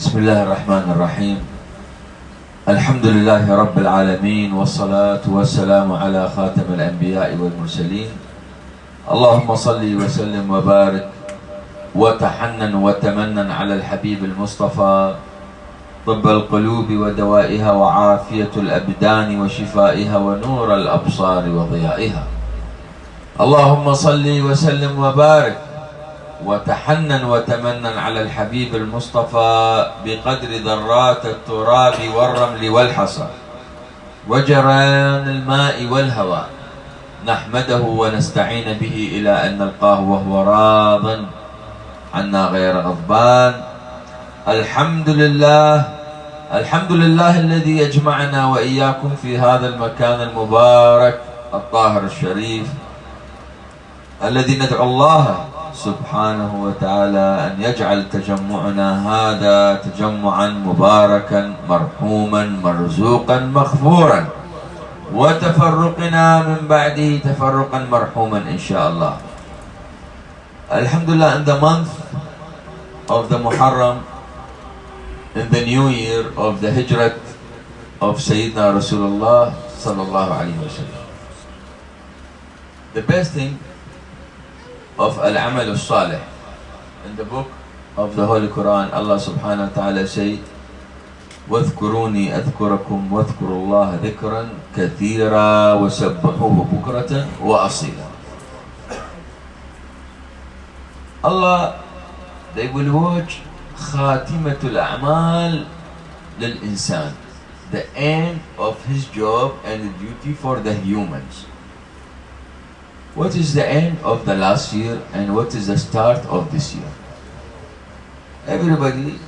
بسم الله الرحمن الرحيم. الحمد لله رب العالمين، والصلاة والسلام على خاتم الأنبياء والمرسلين. اللهم صل وسلم وبارك وتحنن وتمنن على الحبيب المصطفى، طب القلوب ودوائها وعافية الأبدان وشفائها ونور الأبصار وضيائها. اللهم صل وسلم وبارك وتحنن وتمنن على الحبيب المصطفى بقدر ذرات التراب والرمل والحصى وجريان الماء والهواء، نحمده ونستعين به إلى أن نلقاه وهو راض عنا غير غضبان. الحمد لله الذي يجمعنا وإياكم في هذا المكان المبارك الطاهر الشريف، الذي ندعو الله سبحانه وتعالى أن يجعل تجمعنا هذا تجمعا مباركا مرحوما مرزوقا مغفورا، وتفرقنا من بعده تفرقا مرحوما إن شاء الله. Alhamdulillah, in the month of the Muharram, in the new year of the Hijrat of Sayyidina Rasulullah sallallahu alayhi wa sallam, the best thing of Al-Amal Al-Salih, in the book of the Holy Quran, Allah subhanahu wa ta'ala said, وَاذْكُرُونِي أَذْكُرَكُمْ وَاذْكُرُوا اللَّهَ ذِكْرًا كَثِيرًا وَسَبِّحُوهُ بُكْرَةً وَأَصِيلًا. Allah, they will watch Khatimatul A'mal lil Insan, the end of his job and the duty for the humans. What is the end of the last year and what is the start of this year? Everybody,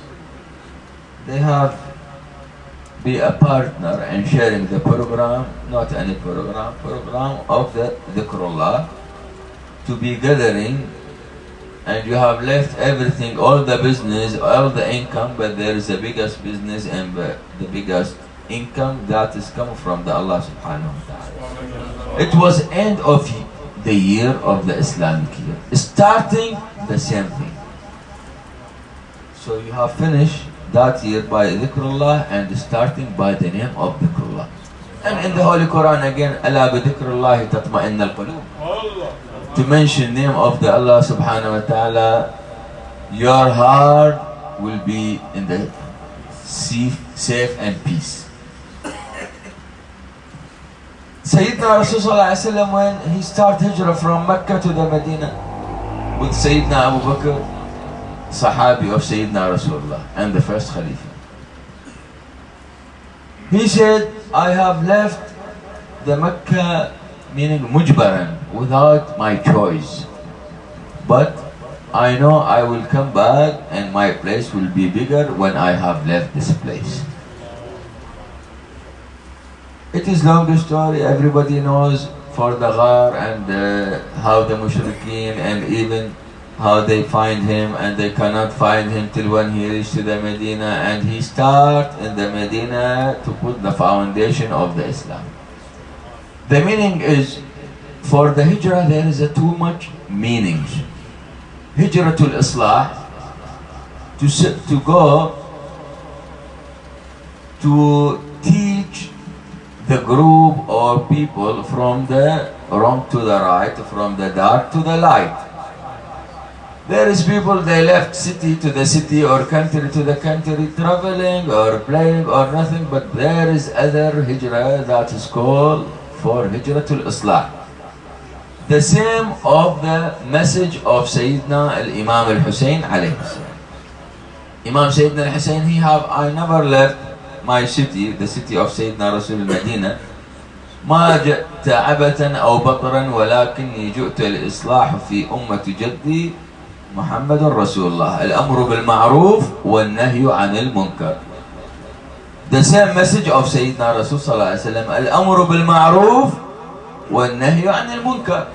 they have be a partner in sharing the program, not any program of the Dhikrullah, to be gathering, and you have left everything, all the business, all the income, but there is the biggest business and the biggest income that is coming from the Allah subhanahu wa ta'ala. It was end of the year of the Islamic year, starting the same thing. So you have finished that year by Dhikrullah and starting by the name of Dhikrullah. And in the Holy Quran again, أَلَا بِذِكْرِ اللَّهِ تَطْمَئِنَّ الْقُلُوبِ, to mention name of the Allah subhanahu wa ta'ala, your heart will be in the safe and peace. Sayyidina Rasulullah, when he started hijrah from Mecca to the Medina with Sayyidina Abu Bakr, Sahabi of Sayyidina Rasulullah and the first Khalifa, he said, I have left the Mecca, meaning mujbaran, without my choice, but I know I will come back and my place will be bigger when I have left this place. It is long story, everybody knows, for the Ghar and how the Mushrikeen and even how they find him, and they cannot find him till when he reached to the Medina, and he start in the Medina to put the foundation of the Islam. The meaning is, for the Hijrah there is too much meanings. Hijratul Islah, to go to teach the group or people from the wrong to the right, from the dark to the light. There is people, they left city to the city or country to the country, traveling or playing or nothing, but there is other hijrah that is called for Hijratul Islah. The same of the message of Sayyidina Al-Imam Al-Hussein alayhi salam. Imam Sayyidina Al-Hussein, I never left my city, the city of Sayyidina Rasul al-Madina, ما جئت عبثا أو بطرا ولكني جئت الإصلاح في أمة جدي محمد رسول الله الأمر بالمعروف والنهي عن المنكر. The same message of Sayyidina Rasul sallallahu alayhi wa sallam, الأمر بالمعروف والنهي عن المنكر.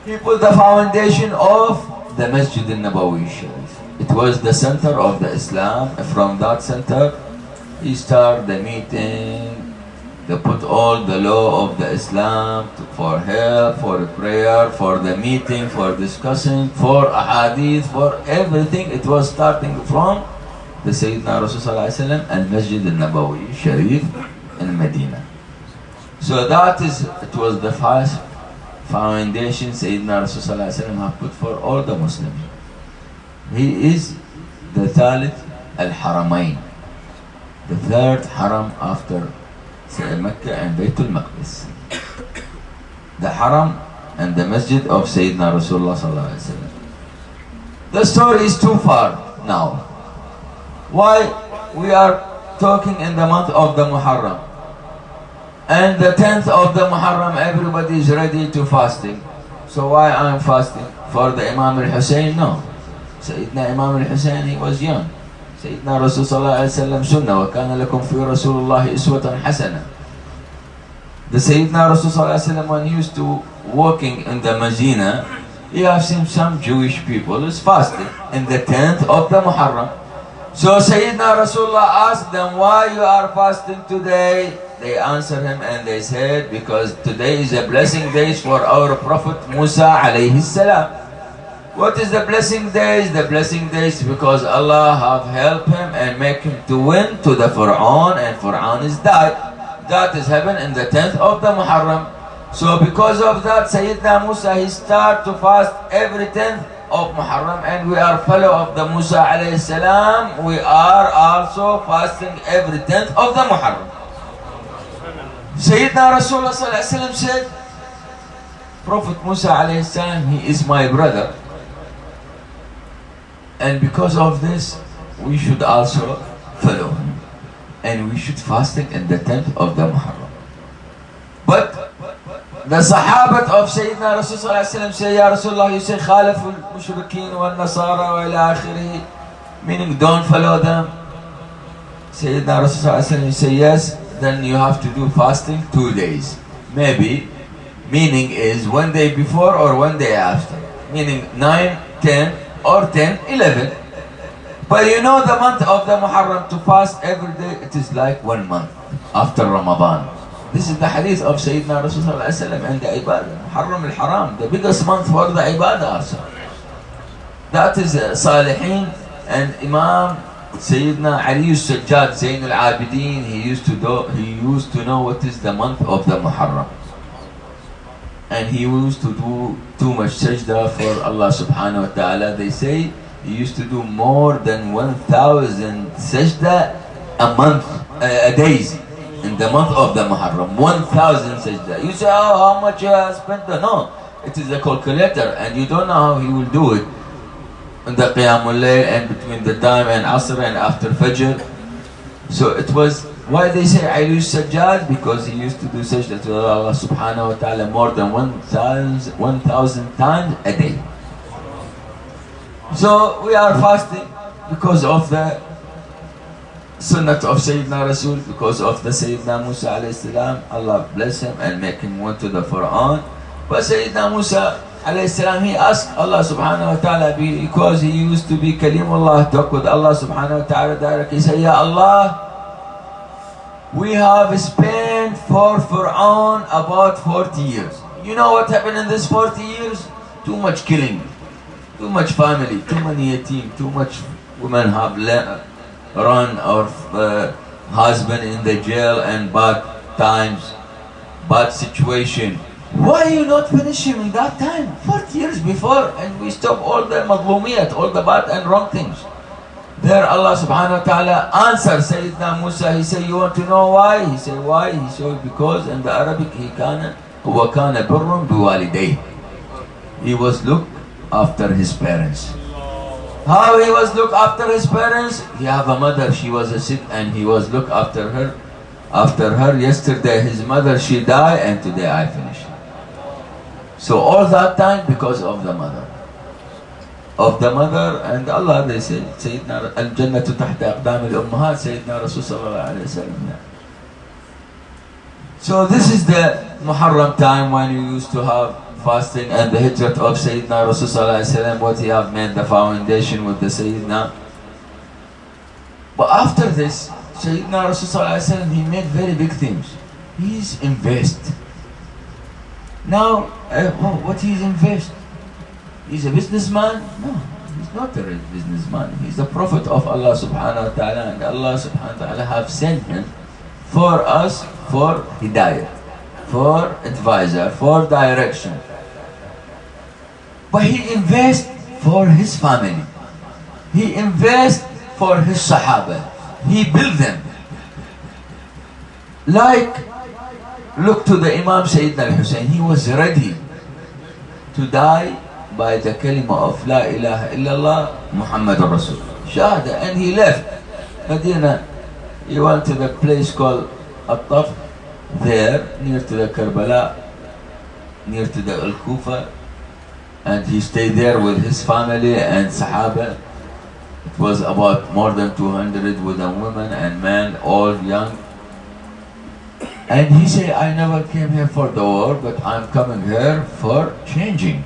He put the foundation of the Masjid al-Nabawi Sharif. It was the center of the Islam. From that center, he started the meeting. They put all the law of the Islam for help, for prayer, for the meeting, for discussing, for ahadith, for everything. It was starting from the Sayyidina Rasulullah and Masjid al-Nabawi Sharif in Medina. So that is, it was the first foundation Sayyidina Rasulullah have put for all the Muslims. He is the Thalith al-Haramain, the third haram after Mecca and Baytul Maqdis. The haram and the masjid of Sayyidina Rasulullah. The story is too far now. Why we are talking in the month of the Muharram? And the 10th of the Muharram, everybody is ready to fasting. So why I am fasting? For the Imam al-Hussein? No. Sayyidina Imam al-Hussein, he was young. Sayyidina Rasulullah sunnah, wa kana lakum fi Rasulullah iswatan hasana. The Sayyidina Rasulullah when he used to walking in the Medina, he have seen some Jewish people is fasting in the 10th of the Muharram. So Sayyidina Rasulullah asked them, why you are fasting today? They answered him and they said, because today is a blessing days for our Prophet Musa alayhi salam. What is the blessing days? The blessing days because Allah have helped him and make him to win to the Fir'aun, and Fir'aun is died. That is heaven in the 10th of the Muharram. So because of that, Sayyidina Musa, he start to fast every 10th of Muharram, and we are fellow of the Musa alayhi salam. We are also fasting every 10th of the Muharram. Sayyidina Rasulullah said, Prophet Musa alayhi salam, he is my brother. And because of this, we should also follow him. And we should fasting in the 10th of the Muharram. But the Sahabat of Sayyidina Rasulullah say, Ya Rasulullah, you say, Khalifu al-Mushrikeen wal-Nasara wa ila akhirih, meaning don't follow them. Sayyidina Rasulullah, you say, yes, then you have to do fasting 2 days. Maybe, meaning is 1 day before or 1 day after. Meaning 9, 10 or 10, 11. But you know the month of the Muharram to fast every day, it is like 1 month after Ramadan. This is the hadith of Sayyidina Rasulullah and the Ibadah. Muharram al-Haram, the biggest month for the Ibadah also. That is Salihin and Imam Sayyidina Ali al-Sajjad Zain al-Abidin, he used to know what is the month of the Muharram. And he used to do too much sajda for Allah subhanahu wa ta'ala. They say he used to do more than 1,000 sajda a month, a days in the month of the Muharram. 1,000 sajda. You say, oh, how much you have spent? No, it is a calculator, and you don't know how he will do it in the Qiyamul Layl and between the time and Asr and after Fajr. So it was, why they say Ali Sajjad? Because he used to do sajda to Allah subhanahu wa ta'ala more than 1,000 times a day. So we are fasting because of the sunnah of Sayyidina Rasul, because of the Sayyidina Musa alayhi salam. Allah bless him and make him went to the Fir'aun. But Sayyidina Musa alayhi salam, he asked Allah subhanahu wa ta'ala, because he used to be Kalimullah, talk with Allah subhanahu wa ta'ala directly. He said, Ya Allah, we have spent for Fir'aun about 40 years. You know what happened in this 40 years? Too much killing, too much family, too many yatim, too much women have run or husband in the jail and bad times, bad situation. Why you not finish him in that time? 40 years before, and we stop all the madlumiyat, all the bad and wrong things. There Allah subhanahu wa ta'ala answered Sayyidina Musa. He said, you want to know why? He said, why? He said, because in the Arabic, he kana birrun biwalidayh. He was looked after his parents. How he was looked after his parents? He have a mother, she was sick, and he was looked after her. After her, yesterday his mother, she died, and today I finished. So all that time because of the mother. Of the mother and Allah, they say, Sayyidina al-Jannatu tahta aqdam al-ummahat, Sayyidina Rasul sallallahu alayhi wa sallam. So this is the Muharram time when you used to have fasting and the hijrat of Sayyidina Rasul sallallahu alayhi wa sallam, what he have made the foundation with the Sayyidina. But after this, Sayyidina Rasul sallallahu alayhi wa sallam, he made very big things. He's invest. Now, what he's invest? He's a businessman? No. He's not a rich businessman. He's the Prophet of Allah subhanahu wa ta'ala, and Allah subhanahu wa ta'ala have sent him for us, for hidayah, for advisor, for direction. But he invests for his family. He invests for his Sahaba. He built them. Like, look to the Imam Sayyidina al-Hussein. He was ready to die by the kalima of La ilaha illallah Muhammadur Rasulullah. Shahada, and he left Medina. He went to the place called At-Taf, there, near to the Karbala, near to the Al-Kufa, and he stayed there with his family and Sahaba. It was about more than 200 with the women and men, all young. And he said, I never came here for the war, but I'm coming here for changing.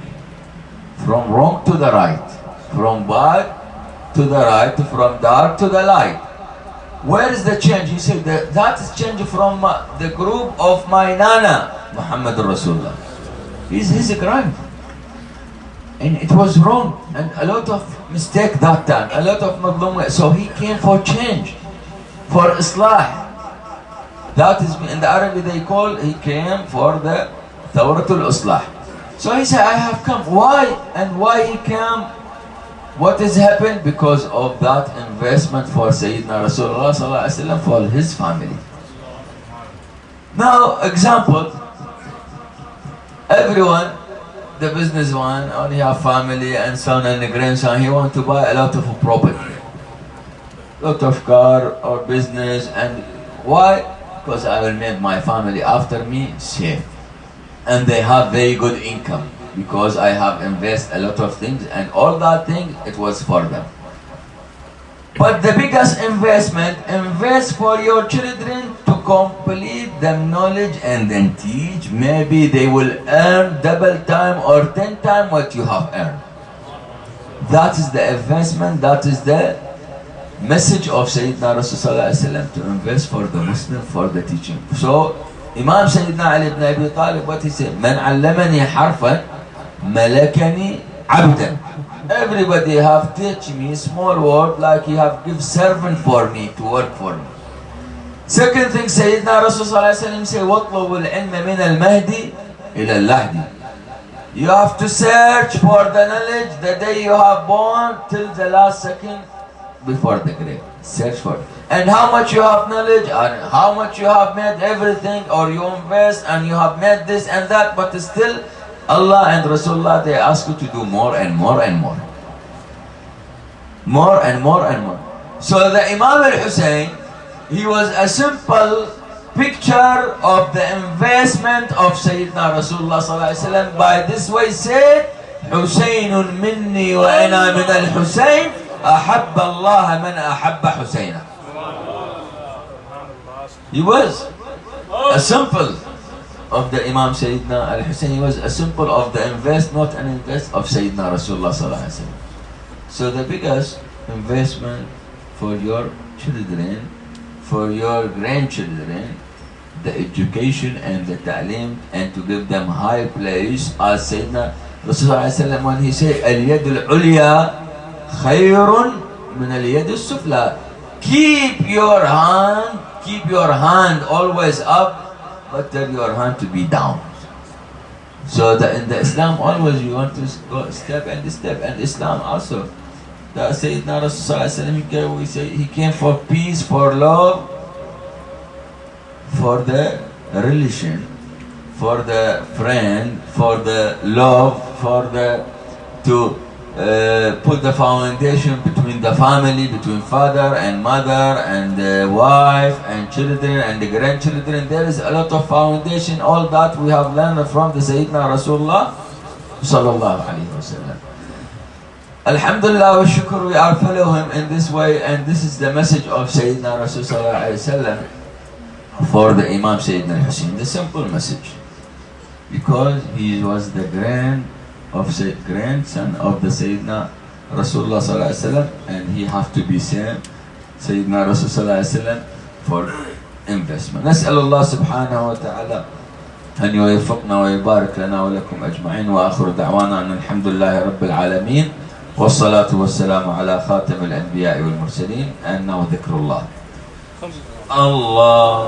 From wrong to the right, from bad to the right, from dark to the light. Where is the change? He said, that is change from the group of my Nana, Muhammad Rasulullah. He's his crime. And it was wrong, and a lot of mistake that time, a lot of madlum. So he came for change, for islah. That is, in the Arabic they call, he came for the Thawratul Islah. So he said, I have come. Why? And why he came? What has happened? Because of that investment for Sayyidina Rasulullah ﷺ, for his family. Now, example, everyone, the businessman, only have family and son and grandson, he want to buy a lot of property. Lot of car or business, and why? Because I will make my family after me safe. And they have very good income, because I have invested a lot of things, and all that thing, it was for them. But the biggest investment, invest for your children to complete the knowledge and then teach. Maybe they will earn double time or 10 times what you have earned. That is the investment, that is the message of Sayyidina Rasulullah to invest for the Muslim, for the teaching. So, Imam Sayyidina Ali ibn Abi Talib, what he said? Man allamani harfan, malakani abdan. Everybody have teach me small word, like he have give servant for me, to work for me. Second thing, Sayyidina Rasulullah say, وَطْلُبُ الْعِلْمَ مِنَ الْمَهْدِ إِلَى الْلَحْدِ. You have to search for the knowledge the day you have born till the last second before the grave. Search for it. And how much you have knowledge, and how much you have made everything, or you invest and you have made this and that, but still Allah and Rasulullah, they ask you to do more and more and more. More and more and more. So the Imam al-Hussein, he was a simple picture of the investment of Sayyidina Rasulullah ﷺ. By this way say, Husaynun minni wa ana min al-Husayn, ahabba Allah man ahabba Husayna. He was a simple of the Imam Sayyidina al-Hussein. He was a simple of the invest, not an invest of Sayyidina Rasulullah ﷺ. So the biggest investment for your children, for your grandchildren, the education and the ta'lim, and to give them high place, as Sayyidina Rasulullah ﷺ, when he said, al-yad al-ulya khayrun min al-yad al-sufla. Keep your hand always up, but tell your hand to be down. So in the Islam always you want to go step, and Islam also. The Sayyidina Rasulullah, we say he came for peace, for love, for the relation, for the friend, for the love, for the to put the foundation between the family, between father and mother and wife and children and the grandchildren. There is a lot of foundation. All that we have learned from the Sayyidina Rasulullah sallallahu alaihi wasallam. Alhamdulillah wa shukr, we are following him in this way, and this is the message of Sayyidina Rasulullah sallallahu alaihi wasallam for the Imam Sayyidina Hussein. The simple message, because he was the grandson of the Sayyidina Rasulullah sallallahu alaihi wasallam, and he have to be same Sayyidina Rasulullah sallallahu alaihi wasallam for investment. نسأل الله سبحانه وتعالى أن يوفقنا ويبارك لنا ولكم أجمعين، وآخر دعوانا أن الحمد لله رب العالمين، والصلاة والسلام على خاتم الأنبياء والمرسلين. And now ذكر الله. Allah